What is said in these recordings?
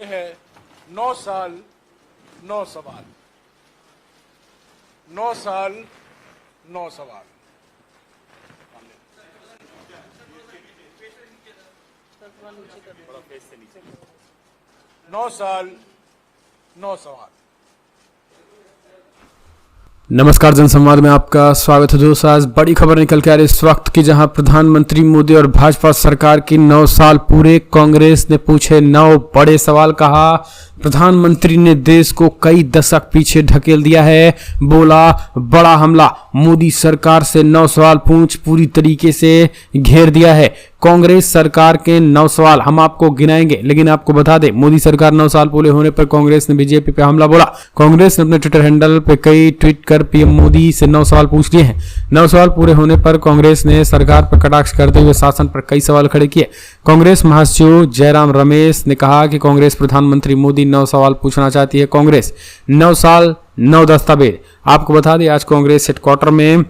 है 9 साल 9 सवाल। 9 साल 9 सवाल। 9 साल 9 सवाल। नमस्कार, जनसंवाद में आपका स्वागत है दोस्तों। आज बड़ी खबर निकल के आ रही इस वक्त की, जहां प्रधानमंत्री मोदी और भाजपा सरकार की 9 साल पूरे। कांग्रेस ने पूछे 9 बड़े सवाल। कहा प्रधानमंत्री ने देश को कई दशक पीछे ढकेल दिया है। बोला बड़ा हमला, मोदी सरकार से 9 सवाल पूछ पूरी तरीके से घेर दिया है। कांग्रेस सरकार के 9 सवाल हम आपको गिनाएंगे, लेकिन आपको बता दें मोदी सरकार 9 साल पूरे होने पर कांग्रेस ने बीजेपी पे हमला बोला। कांग्रेस ने अपने ट्विटर हैंडल पे कई ट्वीट कर पीएम मोदी से 9 सवाल पूछ लिए हैं। 9 सवाल पूरे होने पर कांग्रेस ने सरकार पर कटाक्ष करते हुए शासन पर कई सवाल खड़े किए। कांग्रेस महासचिव जयराम रमेश ने कहा कि कांग्रेस प्रधानमंत्री मोदी 9 सवाल पूछना चाहती है। कांग्रेस 9 साल 9 दस्तावेज। आपको बता दें आज कांग्रेस हेडक्वार्टर में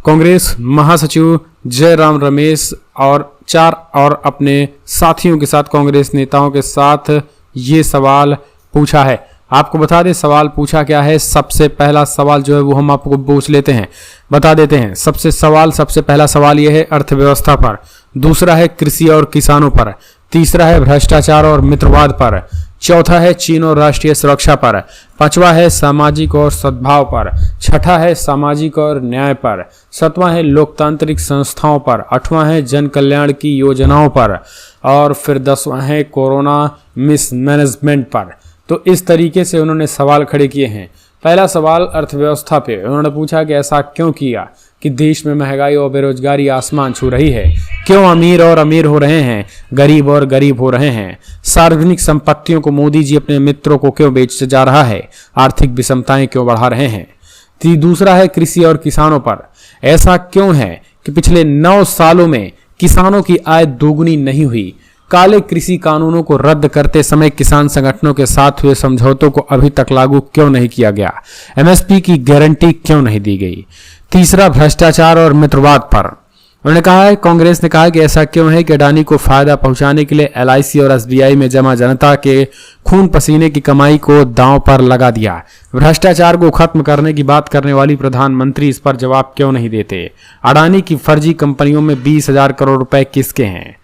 कांग्रेस महासचिव जयराम रमेश और 4 और अपने साथियों के साथ कांग्रेस नेताओं के साथ ये सवाल पूछा है। आपको बता दें सवाल पूछा क्या है। सबसे पहला सवाल जो है वो हम आपको पूछ लेते हैं, बता देते हैं। सबसे पहला सवाल ये है अर्थव्यवस्था पर, दूसरा है कृषि और किसानों पर, तीसरा है भ्रष्टाचार और मित्रवाद पर, चौथा है चीन और राष्ट्रीय सुरक्षा पर, पांचवा है सामाजिक और सद्भाव पर, छठा है सामाजिक और न्याय पर, सातवां है लोकतांत्रिक संस्थाओं पर, आठवां है जन कल्याण की योजनाओं पर और फिर 10वां है कोरोना मिसमैनेजमेंट पर। तो इस तरीके से उन्होंने सवाल खड़े किए हैं। पहला सवाल अर्थव्यवस्था पे उन्होंने पूछा कि ऐसा क्यों किया कि देश में महंगाई और बेरोजगारी आसमान छू रही है। क्यों अमीर और अमीर हो रहे हैं, गरीब और गरीब हो रहे हैं। सार्वजनिक संपत्तियों को मोदी जी अपने मित्रों को क्यों बेचते जा रहा है। आर्थिक विषमताएं क्यों बढ़ा रहे हैं। दूसरा है कृषि और किसानों पर। ऐसा क्यों है कि पिछले 9 सालों में किसानों की आय दोगुनी नहीं हुई। काले कृषि कानूनों को रद्द करते समय किसान संगठनों के साथ हुए समझौतों को अभी तक लागू क्यों नहीं किया गया। एमएसपी की गारंटी क्यों नहीं दी गई। तीसरा भ्रष्टाचार और मित्रवाद पर उन्होंने कहा है, कांग्रेस ने कहा कि ऐसा क्यों है कि अडानी को फायदा पहुंचाने के लिए एलआईसी और एसबीआई में जमा जनता के खून पसीने की कमाई को दांव पर लगा दिया। भ्रष्टाचार को खत्म करने की बात करने वाली प्रधानमंत्री इस पर जवाब क्यों नहीं देते। अडानी की फर्जी कंपनियों में 20,000 करोड़ रुपए किसके हैं।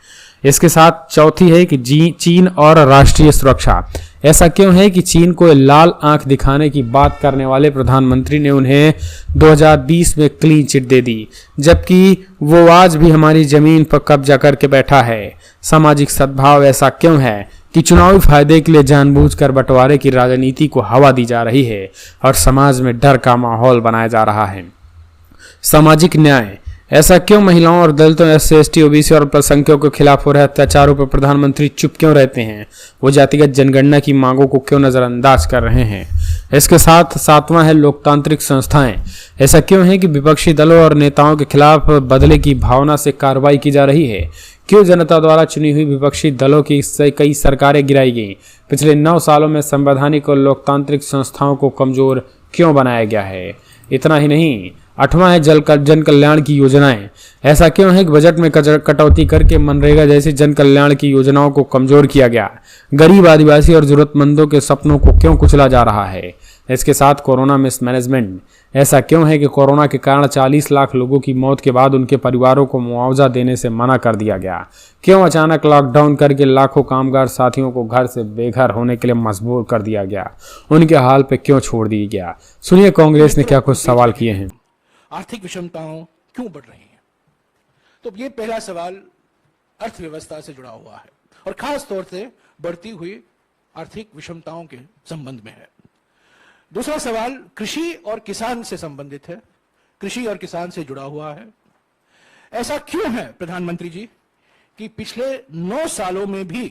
इसके साथ चौथी है कि चीन और राष्ट्रीय सुरक्षा। ऐसा क्यों है कि चीन को लाल आंख दिखाने की बात करने वाले प्रधानमंत्री ने उन्हें 2020 में क्लीन चिट दे दी, जबकि वो आज भी हमारी जमीन पर कब्जा करके बैठा है। सामाजिक सद्भाव। ऐसा क्यों है कि चुनावी फायदे के लिए जानबूझकर बंटवारे की राजनीति को हवा दी जा रही है और समाज में डर का माहौल बनाया जा रहा है। सामाजिक न्याय। ऐसा क्यों महिलाओं और दलितों, एससी, एसटी, ओबीसी और अल्पसंख्यकों के खिलाफ हो रहे अत्याचारों पर प्रधानमंत्री चुप क्यों रहते हैं। वो जातिगत जनगणना की मांगों को क्यों नजरअंदाज कर रहे हैं। इसके साथ 7वां है लोकतांत्रिक संस्थाएं। ऐसा क्यों है कि विपक्षी दलों और नेताओं के खिलाफ बदले की भावना से कार्रवाई की जा रही है। क्यों जनता द्वारा चुनी हुई विपक्षी दलों की कई सरकारें गिराई गई। पिछले 9 सालों में संवैधानिक और लोकतांत्रिक संस्थाओं को कमजोर क्यों बनाया गया है। इतना ही नहीं, 8वां है जन कल्याण की योजनाएं। ऐसा क्यों है कि बजट में कटौती करके मनरेगा जैसी जन कल्याण की योजनाओं को कमजोर किया गया। गरीब, आदिवासी और जरूरतमंदों के सपनों को क्यों कुचला जा रहा है। इसके साथ कोरोना मिसमैनेजमेंट। ऐसा क्यों है कि कोरोना के कारण 40 लाख लोगों की मौत के बाद उनके परिवारों को मुआवजा देने से मना कर दिया गया। क्यों अचानक लॉकडाउन करके लाखों कामगार साथियों को घर से बेघर होने के लिए मजबूर कर दिया गया। उनके हाल पे क्यों छोड़ दिया गया। सुनिए कांग्रेस ने क्या कुछ सवाल किए हैं। आर्थिक विषमताओं क्यों बढ़ रही हैं। तो ये पहला सवाल अर्थव्यवस्था से जुड़ा हुआ है और खास तौर से बढ़ती हुई आर्थिक विषमताओं के संबंध में है। दूसरा सवाल कृषि और किसान से संबंधित है, कृषि और किसान से जुड़ा हुआ है। ऐसा क्यों है प्रधानमंत्री जी कि पिछले 9 सालों में भी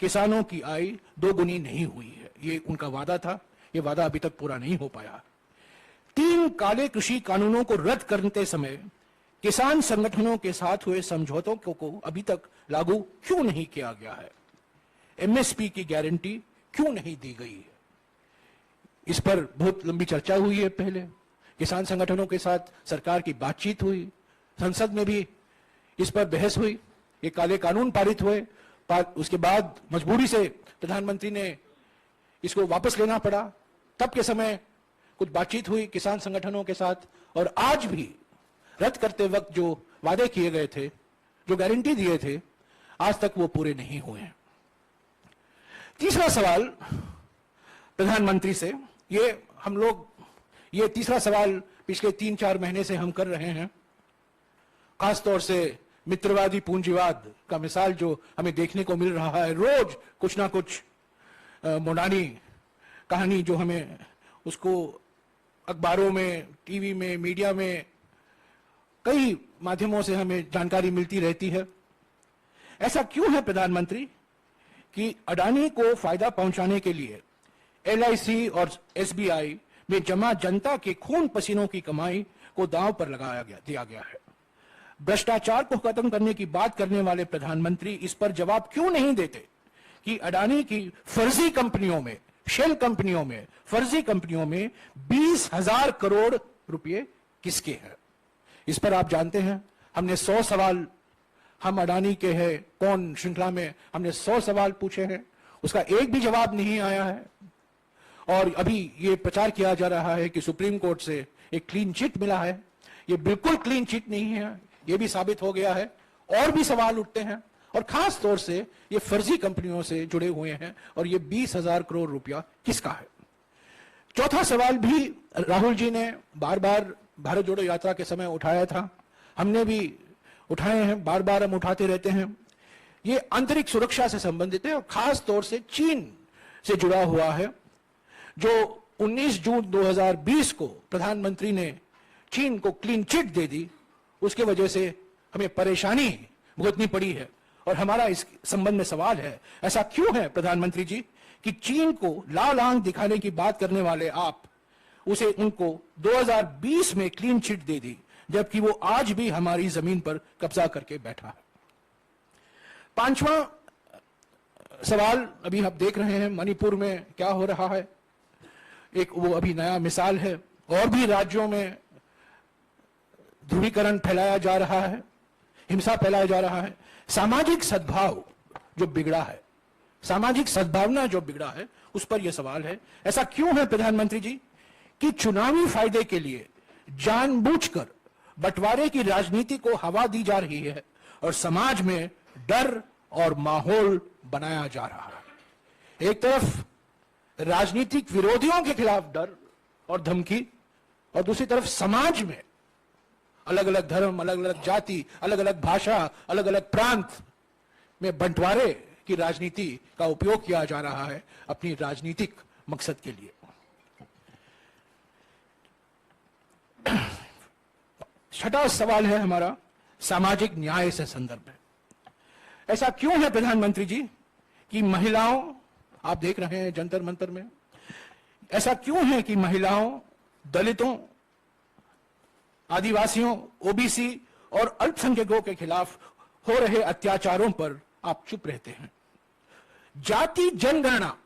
किसानों की आय दोगुनी नहीं हुई है। ये उनका वादा था, ये वादा अभी तक पूरा नहीं हो पाया। 3 काले कृषि कानूनों को रद्द करते समय किसान संगठनों के साथ हुए समझौतों को अभी तक लागू क्यों नहीं किया गया है। एमएसपी की गारंटी क्यों नहीं दी गई है। इस पर बहुत लंबी चर्चा हुई है। पहले किसान संगठनों के साथ सरकार की बातचीत हुई, संसद में भी इस पर बहस हुई, ये काले कानून पारित हुए, उसके बाद मजबूरी से प्रधानमंत्री ने इसको वापस लेना पड़ा। तब के समय कुछ बातचीत हुई किसान संगठनों के साथ, और आज भी रद्द करते वक्त जो वादे किए गए थे, जो गारंटी दिए थे, आज तक वो पूरे नहीं हुए हैं। तीसरा सवाल प्रधानमंत्री से, ये तीसरा सवाल पिछले 3-4 महीने से हम कर रहे हैं। खासतौर से मित्रवादी पूंजीवाद का मिसाल जो हमें देखने को मिल रहा है, रोज कुछ ना कुछ मोडानी कहानी जो हमें उसको अखबारों में, टीवी में, मीडिया में, कई माध्यमों से हमें जानकारी मिलती रहती है। ऐसा क्यों है प्रधानमंत्री कि अडानी को फायदा पहुंचाने के लिए LIC और SBI में जमा जनता के खून पसीनों की कमाई को दांव पर दिया गया है। भ्रष्टाचार को खत्म करने की बात करने वाले प्रधानमंत्री इस पर जवाब क्यों नहीं देते कि अडानी की फर्जी कंपनियों में, शेल कंपनियों में, फर्जी कंपनियों में 20,000 करोड़ रुपए किसके हैं? इस पर आप जानते हैं, हमने 100 सवाल, हम अडानी के हैं कौन श्रृंखला में हमने 100 सवाल पूछे हैं, उसका एक भी जवाब नहीं आया है। और अभी ये प्रचार किया जा रहा है कि सुप्रीम कोर्ट से एक क्लीन चिट मिला है। ये बिल्कुल क्लीन चिट नहीं है, ये भी साबित हो गया है। और भी सवाल उठते हैं, और खास तौर से ये फर्जी कंपनियों से जुड़े हुए हैं, और ये 20,000 करोड़ रुपया किसका है? चौथा सवाल भी राहुल जी ने बार बार भारत जोड़ो यात्रा के समय उठाया था, हमने भी उठाए हैं, बार बार हम उठाते रहते हैं। ये आंतरिक सुरक्षा से संबंधित है और खास तौर से चीन से जुड़ा हुआ है। जो 19 जून 2020 को प्रधानमंत्री ने चीन को क्लीन चिट दे दी, उसके वजह से हमें परेशानी भुगतनी पड़ी है। और हमारा इस संबंध में सवाल है, ऐसा क्यों है प्रधानमंत्री जी कि चीन को लाल आंख दिखाने की बात करने वाले आप उनको 2020 में क्लीन चिट दे दी, जबकि वो आज भी हमारी जमीन पर कब्जा करके बैठा है। पांचवा सवाल, अभी आप देख रहे हैं मणिपुर में क्या हो रहा है, एक वो अभी नया मिसाल है। और भी राज्यों में ध्रुवीकरण फैलाया जा रहा है, हिंसा फैलाया जा रहा है। सामाजिक सद्भाव जो बिगड़ा है, सामाजिक सद्भावना जो बिगड़ा है, उस पर यह सवाल है, ऐसा क्यों है प्रधानमंत्री जी कि चुनावी फायदे के लिए जानबूझकर बंटवारे की राजनीति को हवा दी जा रही है और समाज में डर और माहौल बनाया जा रहा है। एक तरफ राजनीतिक विरोधियों के खिलाफ डर और धमकी, और दूसरी तरफ समाज में अलग अलग धर्म, अलग अलग जाति, अलग अलग भाषा, अलग अलग प्रांत में बंटवारे की राजनीति का उपयोग किया जा रहा है अपनी राजनीतिक मकसद के लिए। छठा सवाल है हमारा सामाजिक न्याय से संदर्भ में। ऐसा क्यों है प्रधानमंत्री जी कि महिलाओं, आप देख रहे हैं जंतर मंतर में, ऐसा क्यों है कि महिलाओं, दलितों, आदिवासियों, ओबीसी और अल्पसंख्यकों के खिलाफ हो रहे अत्याचारों पर आप चुप रहते हैं? जाति जनगणना,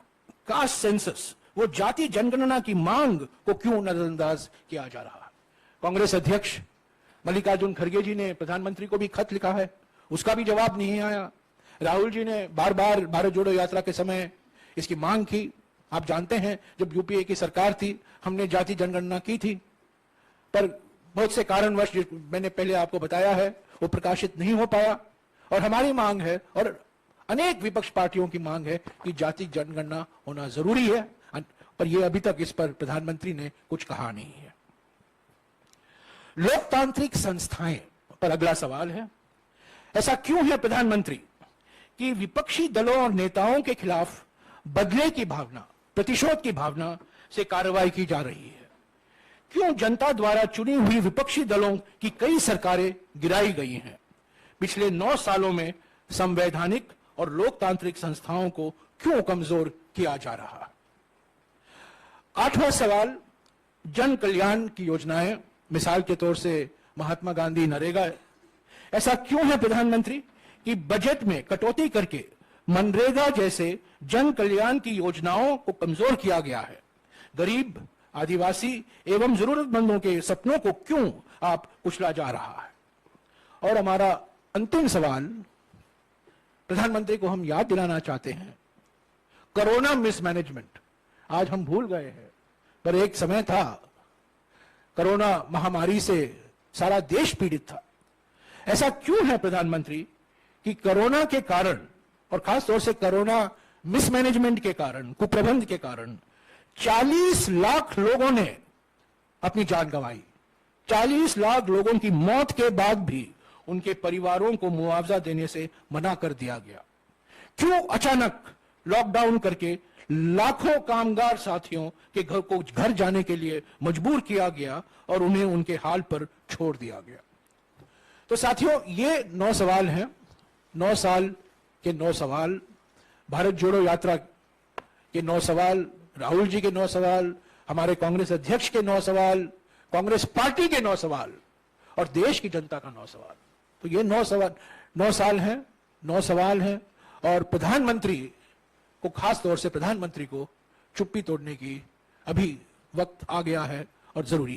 कास्ट सेंसस, वो जाति जनगणना की मांग को क्यों नजरअंदाज किया जा रहा है? कांग्रेस अध्यक्ष मल्लिकार्जुन खड़गे जी ने प्रधानमंत्री को भी खत लिखा है, उसका भी जवाब नहीं आया। राहुल जी ने बार बार भारत जोड़ो यात्रा के समय इसकी मांग की। आप जानते हैं जब यूपीए की सरकार थी, हमने जाति जनगणना की थी, पर बहुत से कारणवश मैंने पहले आपको बताया है वो प्रकाशित नहीं हो पाया। और हमारी मांग है और अनेक विपक्ष पार्टियों की मांग है कि जाति जनगणना होना जरूरी है, पर यह अभी तक इस पर प्रधानमंत्री ने कुछ कहा नहीं है। लोकतांत्रिक संस्थाएं पर अगला सवाल है, ऐसा क्यों है प्रधानमंत्री कि विपक्षी दलों और नेताओं के खिलाफ बदले की भावना, प्रतिशोध की भावना से कार्रवाई की जा रही है? क्यों जनता द्वारा चुनी हुई विपक्षी दलों की कई सरकारें गिराई गई हैं? पिछले 9 सालों में संवैधानिक और लोकतांत्रिक संस्थाओं को क्यों कमजोर किया जा रहा है? 8वां सवाल, जन कल्याण की योजनाएं, मिसाल के तौर से महात्मा गांधी नरेगा। ऐसा क्यों है प्रधानमंत्री कि बजट में कटौती करके मनरेगा जैसे जन कल्याण की योजनाओं को कमजोर किया गया है? गरीब, आदिवासी एवं जरूरतमंदों के सपनों को क्यों आप कुचला जा रहा है? और हमारा अंतिम सवाल, प्रधानमंत्री को हम याद दिलाना चाहते हैं, कोरोना मिसमैनेजमेंट आज हम भूल गए हैं, पर एक समय था कोरोना महामारी से सारा देश पीड़ित था। ऐसा क्यों है प्रधानमंत्री कि कोरोना के कारण और खास तौर से कोरोना मिसमैनेजमेंट के कारण, कुप्रबंध के कारण 40 लाख लोगों ने अपनी जान गंवाई। 40 लाख लोगों की मौत के बाद भी उनके परिवारों को मुआवजा देने से मना कर दिया गया। क्यों अचानक लॉकडाउन करके लाखों कामगार साथियों के घर को घर जाने के लिए मजबूर किया गया और उन्हें उनके हाल पर छोड़ दिया गया? तो साथियों, ये 9 सवाल हैं, 9 साल के 9 सवाल, भारत जोड़ो यात्रा के 9 सवाल, राहुल जी के 9 सवाल, हमारे कांग्रेस अध्यक्ष के 9 सवाल, कांग्रेस पार्टी के 9 सवाल और देश की जनता का 9 सवाल। तो ये 9 साल हैं, 9 सवाल हैं और प्रधानमंत्री को, खास तौर से प्रधानमंत्री को चुप्पी तोड़ने की अभी वक्त आ गया है और जरूरी है।